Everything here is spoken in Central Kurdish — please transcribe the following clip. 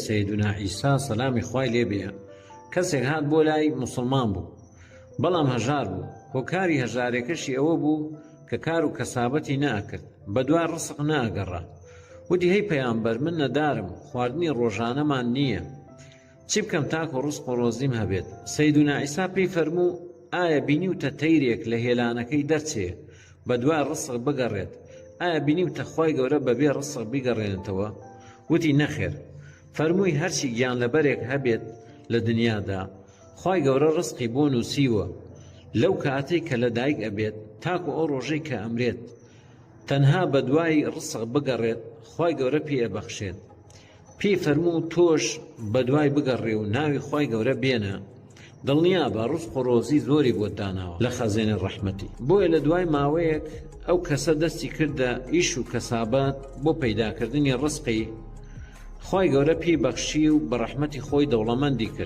سەیدونا عیسا سەلامی خوای لێ بێ کەسێک هات بۆ لای موسڵمان بوو بەڵام هەژار بوو هۆکاری هەژارێکەشی ئەوە بوو کە کار و کەسابەتی ناکرد بە دوای ڕسق ناگەڕا وتی هەی پەیامبەر من نەدارم خواردنی ڕۆژانەمان نییە چی بکەم تاکو ڕزق و ڕۆزیم هەبێت سەیدونا عیسا پێی فەرموو ئایا بینیوتە تەیرێک لە هێلانەکەی دەرچێ بە دوای ڕسق بگەڕێت ئایا بینیوتە خوای گەورە بەبێ ڕسق بیگەڕێنێتەوە وتی نەخێر فەرمووی هەرچی گیانلەبەرێک هەبێت لە دنیادا خوای گەورە ڕزقی بۆ نووسیوە لەو کاتەی کە لەدایک ئەبێت تاکو ئەو ڕۆژەی کە ئەمرێت تەنها بە دوای ڕسق بگەڕێت خوای گەورە پێ ئەبەخشێت پێی فەرموو تۆش بە دوای بگەڕێ و ناوی خوای گەورە بێنە دڵنیا بە ڕزق و ڕۆزی زۆری بۆ داناوە لە خەزێنە ڕەحمەتی بۆیە لە دوای ماوەیەک ئەو کەسە دەستی کردە ئیش و کەسابات بۆ پەیداکردنی ڕزقی خوای گەورە پێی بەخشی و بە ڕەحمەتی خۆی دەوڵەمەندی کرد